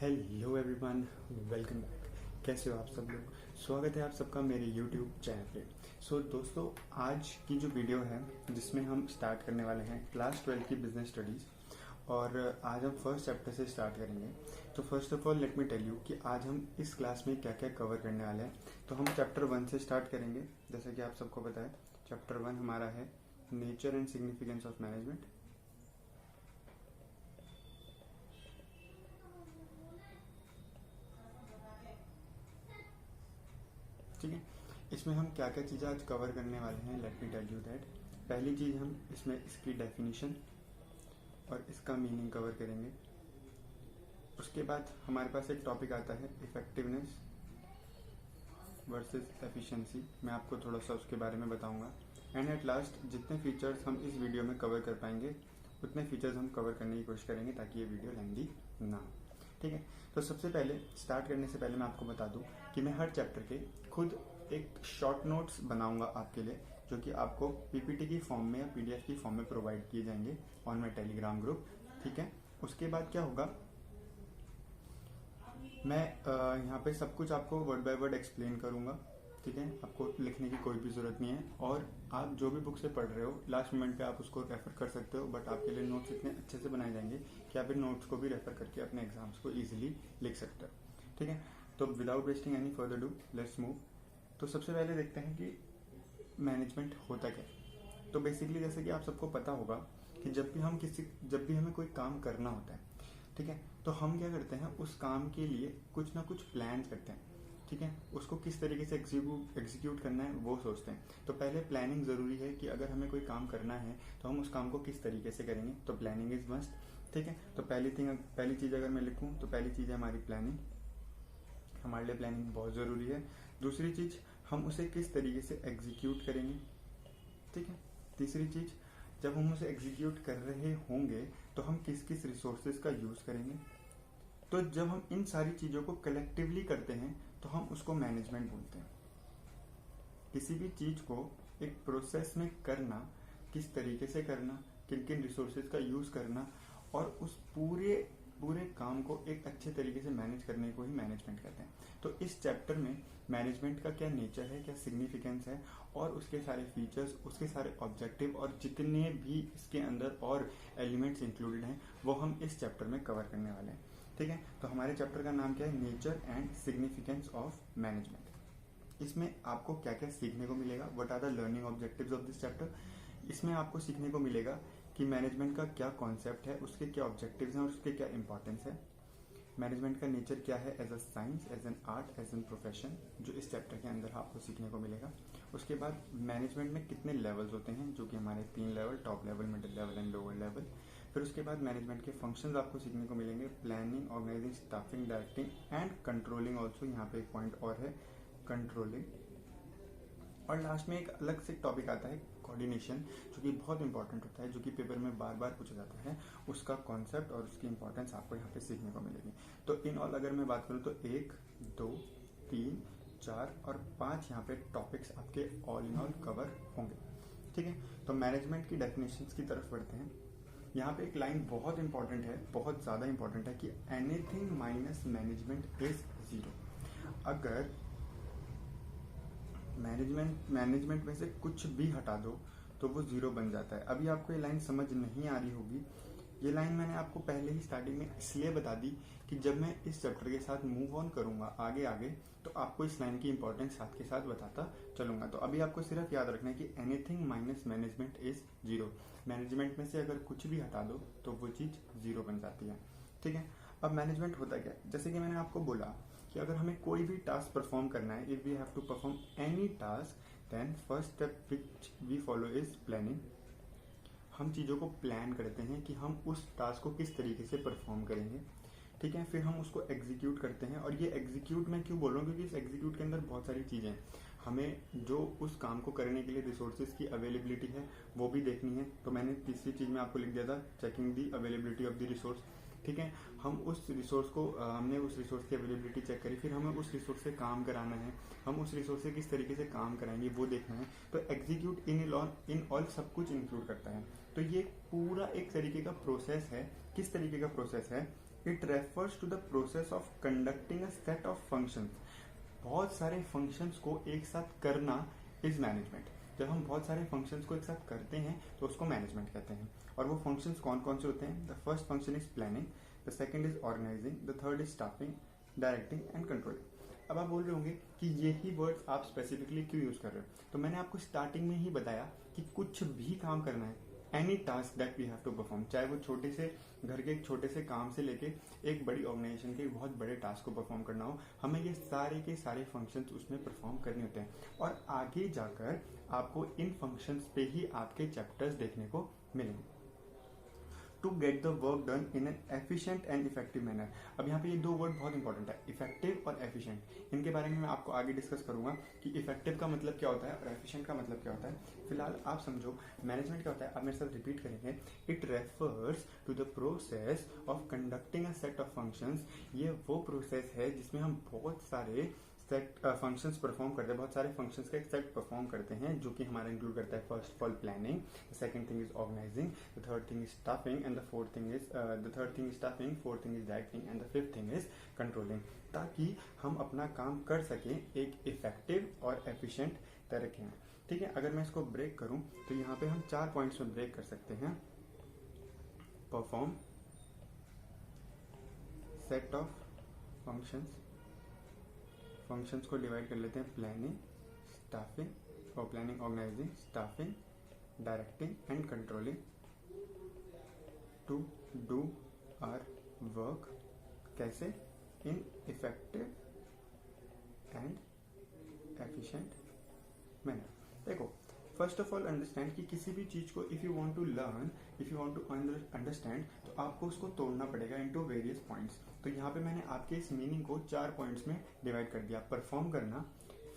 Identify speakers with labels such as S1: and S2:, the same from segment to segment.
S1: Hello everyone, welcome back. कैसे हो आप सब लोग? स्वागत है आप सबका मेरे यूट्यूब चैनल पे। दोस्तों, आज की जो वीडियो है जिसमें हम स्टार्ट करने वाले हैं क्लास 12 की बिजनेस स्टडीज़, और आज हम फर्स्ट चैप्टर से स्टार्ट करेंगे। तो first of all let me tell you कि आज हम इस क्लास में क्या क्या कवर करने वाले हैं। तो हम चैप्टर 1 से स्टार्ट करेंगे। जैसा कि आप सबको पता है, चैप्टर 1 हमारा है nature and significance of management. ठीक है, इसमें हम क्या क्या चीज़ें आज कवर करने वाले हैं, let me tell you that. पहली चीज़, हम इसमें इसकी डेफिनेशन और इसका मीनिंग कवर करेंगे। उसके बाद हमारे पास एक टॉपिक आता है इफेक्टिवनेस वर्सेस एफिशिएंसी। मैं आपको थोड़ा सा उसके बारे में बताऊंगा। एंड एट लास्ट, जितने फीचर्स हम इस वीडियो में कवर कर पाएंगे उतने फीचर्स हम कवर करने की कोशिश करेंगे ताकि ये वीडियो लेंदी ना हो। ठीक है, तो सबसे पहले स्टार्ट करने से पहले मैं आपको बता दूं कि मैं हर चैप्टर के खुद एक शॉर्ट नोट्स बनाऊंगा आपके लिए, जो कि आपको पीपीटी की फॉर्म में या पीडीएफ की फॉर्म में प्रोवाइड किए जाएंगे ऑन माई टेलीग्राम ग्रुप। ठीक है, उसके बाद क्या होगा, मैं यहाँ पे सब कुछ आपको वर्ड बाय वर्ड एक्सप्लेन करूंगा। ठीक है, आपको लिखने की कोई भी जरूरत नहीं है, और आप जो भी बुक से पढ़ रहे हो लास्ट मोमेंट पे आप उसको रेफर कर सकते हो। बट आपके लिए नोट्स इतने अच्छे से बनाए जाएंगे कि आप इन नोट्स को भी रेफर करके अपने एग्जाम्स को इजीली लिख सकते हो। ठीक है, तो without wasting any further do, let's move. तो सबसे पहले देखते हैं कि मैनेजमेंट होता क्या है। तो बेसिकली जैसे कि आप सबको पता होगा कि जब भी हमें कोई काम करना होता है, ठीक है, तो हम क्या करते हैं, उस काम के लिए कुछ ना कुछ प्लान करते हैं। ठीक है, उसको किस तरीके से एग्जीक्यूट करना है वो सोचते हैं। तो पहले प्लानिंग जरूरी है कि अगर हमें कोई काम करना है तो हम उस काम को किस तरीके से करेंगे। तो प्लानिंग इज मस्ट। ठीक है, तो पहली चीज अगर मैं लिखूं तो पहली चीज है हमारी प्लानिंग। हमारे लिए प्लानिंग बहुत जरूरी है। दूसरी चीज, हम उसे किस तरीके से एग्जीक्यूट करेंगे। ठीक है, तीसरी चीज, जब हम उसे एग्जीक्यूट कर रहे होंगे तो हम किस किस रिसोर्सेज का यूज करेंगे। तो जब हम इन सारी चीजों को कलेक्टिवली करते हैं तो हम उसको मैनेजमेंट बोलते हैं। किसी भी चीज को एक प्रोसेस में करना, किस तरीके से करना, किन किन रिसोर्सेज का यूज करना, और उस पूरे काम को एक अच्छे तरीके से मैनेज करने को ही मैनेजमेंट कहते हैं। तो इस चैप्टर में मैनेजमेंट का क्या नेचर है, क्या सिग्निफिकेंस है, और उसके सारे फीचर्स, उसके सारे ऑब्जेक्टिव, और जितने भी इसके अंदर और एलिमेंट्स इंक्लूडेड हैं वो हम इस चैप्टर में कवर करने वाले हैं। ठीक है, तो हमारे चैप्टर का नाम क्या है, nature and significance of management. इसमें आपको क्या क्या सीखने को मिलेगा, what are the learning objectives of this chapter. इसमें आपको सीखने को मिलेगा कि मैनेजमेंट का क्या कॉन्सेप्ट है, उसके क्या ऑब्जेक्टिव्स हैं और उसके क्या इंपॉर्टेंस है। मैनेजमेंट का नेचर क्या है as a science, as an art, as an profession, जो इस चैप्टर के अंदर आपको सीखने को मिलेगा। उसके बाद मैनेजमेंट में कितने लेवल्स होते हैं, जो कि हमारे 3 level, top level, middle level and lower level. फिर उसके बाद मैनेजमेंट के फंक्शंस आपको सीखने को मिलेंगे, planning, organising, staffing, directing and controlling also. यहाँ पे एक पॉइंट और है, कंट्रोलिंग। और लास्ट में एक अलग से टॉपिक आता है कोऑर्डिनेशन, जो कि बहुत इंपॉर्टेंट होता है, जो कि पेपर में बार बार पूछा जाता है। उसका कॉन्सेप्ट और उसकी इंपॉर्टेंस आपको यहाँ पे सीखने को मिलेगी। तो इन ऑल अगर मैं बात करूँ तो 1, 2, 3, 4 और 5 यहाँ पे टॉपिक्स आपके ऑल इन ऑल कवर होंगे। ठीक है, तो मैनेजमेंट की डेफिनेशंस की तरफ बढ़ते हैं। यहाँ पे एक लाइन बहुत इंपॉर्टेंट है, बहुत ज्यादा इंपॉर्टेंट है, कि anything minus management is zero. अगर मैनेजमेंट में से कुछ भी हटा दो तो वो जीरो बन जाता है। अभी आपको ये लाइन समझ नहीं आ रही होगी। ये लाइन मैंने आपको पहले ही स्टार्टिंग में इसलिए बता दी कि जब मैं इस चैप्टर के साथ मूव ऑन करूंगा आगे तो आपको इस लाइन की इंपॉर्टेंस साथ के साथ बताता चलूंगा। तो अभी आपको सिर्फ याद रखना है कि anything minus management is zero. Management में से अगर कुछ भी हटा दो तो वो चीज जीरो बन जाती है। ठीक है, अब मैनेजमेंट होता क्या है, जैसे कि मैंने आपको बोला कि अगर हमें कोई भी टास्क परफॉर्म करना है, if we have to perform any task, then first step which we follow is planning. हम चीजों को प्लान करते हैं कि हम उस टास्क को किस तरीके से परफॉर्म करेंगे। ठीक है, फिर हम उसको एग्जीक्यूट करते हैं। और ये एग्जीक्यूट मैं क्यों बोल रहा हूँ, क्योंकि इस एग्जीक्यूट के अंदर बहुत सारी चीजें हैं। हमें जो उस काम को करने के लिए रिसोर्सेज की अवेलेबिलिटी है वो भी देखनी है। तो मैंने तीसरी चीज में आपको लिख दिया था, checking the availability of the resource. ठीक है, हम उस रिसोर्स को हमने उस रिसोर्स की अवेलेबिलिटी चेक करी, फिर हमें उस रिसोर्स से काम कराना है, हम उस रिसोर्स से किस तरीके से काम कराएंगे वो देखना है। तो एग्जीक्यूट इन ऑल सब कुछ इंक्लूड करता है। तो ये पूरा एक तरीके का प्रोसेस है। किस तरीके का प्रोसेस है it refers to the process of conducting a set of functions. बहुत सारे फंक्शंस को एक साथ करना इज मैनेजमेंट। जब हम बहुत सारे फंक्शंस को एक साथ करते हैं तो उसको मैनेजमेंट कहते हैं। और वो फंक्शंस कौन कौन से होते हैं? The first function is planning, the second is organising, the third is staffing, directing and controlling. अब आप बोल रहे होंगे कि यही वर्ड्स आप स्पेसिफिकली क्यों यूज कर रहे हो? तो मैंने आपको स्टार्टिंग में ही बताया कि कुछ भी काम करना है, any task that we have to perform, चाहे वो छोटे से घर के एक छोटे से काम से लेके एक बड़ी ऑर्गेनाइजेशन के बहुत बड़े टास्क को परफॉर्म करना हो, हमें ये सारे के सारे फंक्शंस उसमें परफॉर्म करने होते हैं। और आगे जाकर आपको इन फंक्शंस पे ही आपके चैप्टर्स देखने को मिलेंगे। To get the work done in an efficient and effective manner. अब यहाँ पे ये दो वर्ड बहुत इंपॉर्टेंट है, इफेक्टिव और एफिशिएंट। इनके बारे में मैं आपको आगे डिस्कस करूंगा कि इफेक्टिव का मतलब क्या होता है और एफिशिएंट का मतलब क्या होता है। फिलहाल आप समझो मैनेजमेंट क्या होता है। आप मेरे साथ रिपीट करेंगे। It refers to the process of conducting a set of functions. ये वो प्रोसेस है जिसमें हम बहुत सारे सेट फंक्शंस परफॉर्म करते हैं, बहुत सारे फंक्शंस का एक सेट परफॉर्म करते हैं, जो कि हमारा इंक्लूड करता है first of all planning, the second thing is organising, the third thing is staffing and the fourth thing is fourth thing is directing and the fifth thing is controlling, ताकि हम अपना काम कर सकें एक इफेक्टिव और एफिशिएंट तरीके में। ठीक है, अगर मैं इसको ब्रेक करूं तो यहाँ पे हम 4 पॉइंट्स में ब्रेक कर सकते हैं। Perform, set of functions, functions को डिवाइड कर लेते हैं प्लानिंग, स्टाफिंग और planning, organising, staffing, directing and controlling to do our work. कैसे? In effective and efficient manner. देखो, फर्स्ट ऑफ ऑल अंडरस्टैंड कि किसी भी चीज को if you want to learn, if you want to understand, तो आपको उसको तोड़ना पड़ेगा इनटू वेरियस पॉइंट्स। तो यहाँ पे मैंने आपके इस मीनिंग को 4 पॉइंट्स में डिवाइड कर दिया। परफॉर्म करना,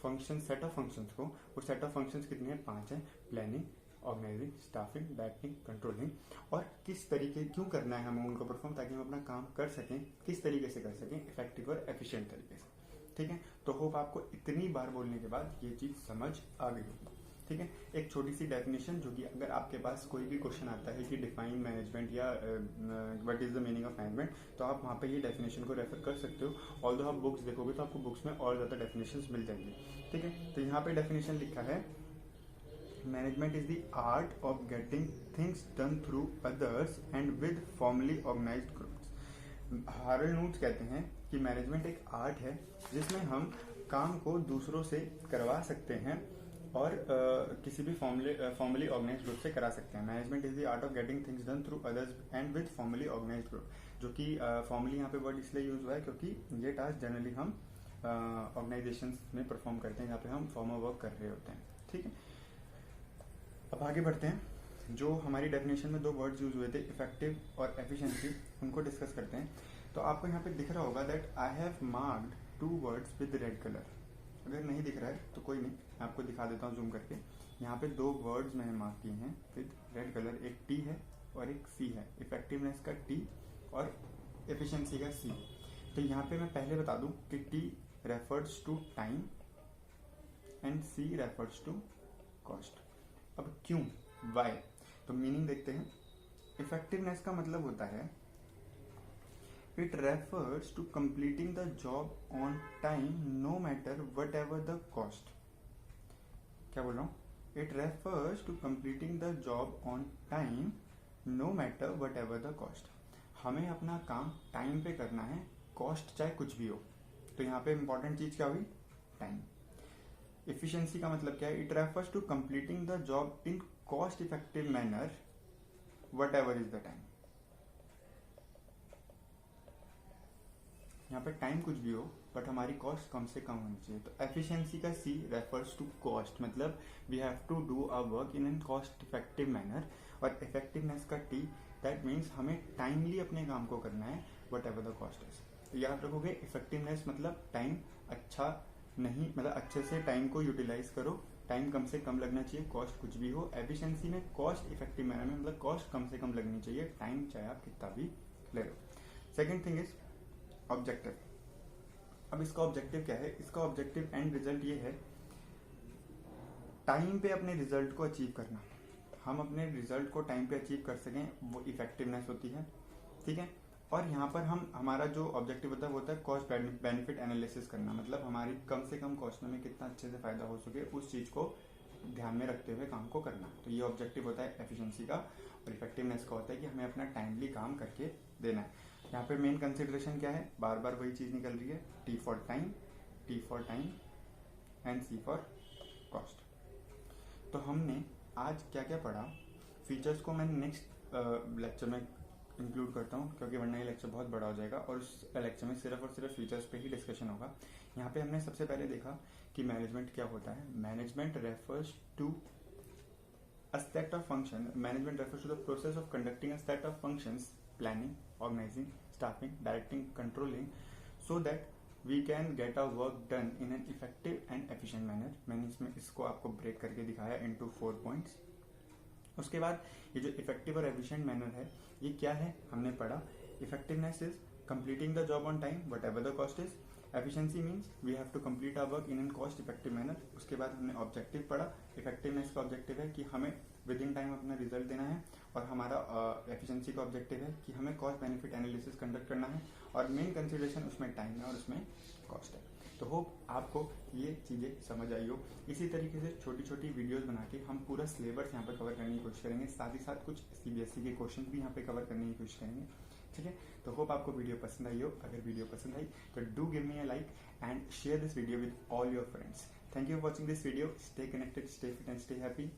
S1: फंक्शन, सेट ऑफ फंक्शंस को, और सेट ऑफ फंक्शंस कितने हैं? 5 हैं। Planning, organising, staffing, directing, controlling. और किस तरीके क्यों करना है हमें उनको परफॉर्म, ताकि हम अपना काम कर सकें, किस तरीके से कर सकें, इफेक्टिव और एफिशिएंट तरीके से। ठीक है, तो होप आपको इतनी बार बोलने के बाद ये चीज समझ आ गई होगी। ठीक है, एक छोटी सी डेफिनेशन, जो कि अगर आपके पास कोई भी क्वेश्चन आता है कि डिफाइन मैनेजमेंट या what is the meaning of management, तो आप वहाँ पे ये डेफिनेशन को रेफर कर सकते हो। ऑल्दो आप बुक्स देखोगे तो आपको बुक्स में और ज़्यादा डेफिनेशंस मिल जाएंगी। ठीक है, तो यहाँ पे डेफिनेशन लिखा है, management is the art of getting things done through others and with formally organised groups. Harold Koontz कहते हैं कि मैनेजमेंट एक आर्ट है जिसमें हम काम को दूसरों से करवा सकते हैं और किसी भी फॉर्मली ऑर्गेनाइज्ड ग्रुप से करा सकते हैं। Management is the art of getting things done through others and with formally organised group. जो कि फॉर्मली यहाँ पे वर्ड इसलिए यूज हुआ है क्योंकि ये टास्क जनरली हम ऑर्गेनाइजेशंस में परफॉर्म करते हैं, जहाँ पे हम फॉर्मल वर्क कर रहे होते हैं। ठीक है, अब आगे बढ़ते हैं। जो हमारी डेफिनेशन में 2 वर्ड्स यूज हुए थे, इफेक्टिव और एफिशिएंसी, उनको डिस्कस करते हैं। तो आपको यहाँ पे दिख रहा होगा that I have marked 2 words with red colour. अगर नहीं दिख रहा है तो कोई नहीं, मैं आपको दिखा देता हूँ जूम करके। यहाँ पे 2 वर्ड्स मैंने मार्क किए हैं विद रेड कलर, एक टी है और एक सी है। इफेक्टिवनेस का टी और एफिशिएंसी का सी। तो यहाँ पे मैं पहले बता दूं कि T refers to time and C refers to cost. अब क्यों, वाई? तो मीनिंग देखते हैं। इफेक्टिवनेस का मतलब होता है it refers to completing the job on time no matter whatever the cost. क्या बोल रहा हूँ? It refers to completing the job on time no matter whatever the cost. हमें अपना काम टाइम पे करना है, कॉस्ट चाहे कुछ भी हो। तो यहाँ पे इंपॉर्टेंट चीज क्या हुई? टाइम। एफिशिएंसी का मतलब क्या है? It refers to completing the job in cost effective manner whatever is the time. यहाँ पे टाइम कुछ भी हो बट हमारी कॉस्ट कम से कम होनी चाहिए। तो एफिशिएंसी का सी रेफर्स टू कॉस्ट, मतलब we have to do our work in an cost effective manner. और इफेक्टिवनेस का टी, दैट मीन्स हमें टाइमली अपने काम को करना है whatever the cost is. तो याद रखोगे, इफेक्टिवनेस मतलब टाइम अच्छा नहीं, मतलब अच्छे से टाइम को यूटिलाइज करो, टाइम कम से कम लगना चाहिए, कॉस्ट कुछ भी हो। एफिशिएंसी में कॉस्ट इफेक्टिव मैनर में मतलब कॉस्ट कम से कम लगनी चाहिए, टाइम चाहे आप कितना भी ले लो। Second thing is objective. अब इसका ऑब्जेक्टिव क्या है? इसका ऑब्जेक्टिव एंड रिजल्ट ये है, टाइम पे अपने रिजल्ट को अचीव करना। हम अपने रिजल्ट को टाइम पे अचीव कर सकें, वो इफेक्टिवनेस होती है। ठीक है, और यहाँ पर हमारा जो ऑब्जेक्टिव होता है वो होता है कॉस्ट बेनिफिट एनालिसिस करना, मतलब हमारी कम से कम कॉस्ट में हमें कितना अच्छे से फायदा हो सके उस चीज को ध्यान में रखते हुए काम को करना। तो ये ऑब्जेक्टिव होता है एफिशिएंसी का। और इफेक्टिवनेस का होता है कि हमें अपना टाइमली काम करके देना है। यहाँ पे मेन कंसिडरेशन क्या है, बार बार वही चीज निकल रही है, T for time and C for cost. तो हमने आज क्या क्या पढ़ा, फीचर्स को मैं नेक्स्ट लेक्चर में इंक्लूड करता हूँ, क्योंकि वरना ये लेक्चर बहुत बड़ा हो जाएगा और उस लेक्चर में सिर्फ और सिर्फ फीचर्स पे ही डिस्कशन होगा। यहाँ पे हमने सबसे पहले देखा कि मैनेजमेंट क्या होता है। Management refers to a set of function. Management refers to the process of conducting a set of functions, planning, organizing, staffing, directing, controlling, so that we can get our work done in an effective and efficient manner. मैंने इसमें इसको आपको break करके दिखाया into 4 points। उसके बाद ये जो इफेक्टिव और एफिशिएंट मैनर है ये क्या है हमने पढ़ा। Effectiveness is completing the job on time whatever the cost is. Efficiency means we have to complete our work in an cost effective manner. उसके बाद हमने ऑब्जेक्टिव पढ़ा। इफेक्टिवनेस का ऑब्जेक्टिव है कि हमें विद इन टाइम अपना result देना है, और हमारा एफिशिएंसी का ऑब्जेक्टिव है कि हमें कॉस्ट बेनिफिट एनालिसिस कंडक्ट करना है, और मेन कंसिडरेशन उसमें टाइम है और उसमें कॉस्ट है। तो होप आपको ये चीज़ें समझ आई हो। इसी तरीके से छोटी छोटी वीडियोस बना के हम पूरा सिलेबस यहाँ पे कवर करने की कोशिश करेंगे, साथ ही साथ कुछ सीबीएसई के क्वेश्चन भी यहाँ पे कवर करने की कोशिश करेंगे। ठीक है, तो होप आपको वीडियो पसंद आई हो। अगर वीडियो पसंद आई तो do give me a like and share this video with all your friends. Thank you for watching this video. Stay connected, stay fit and stay happy.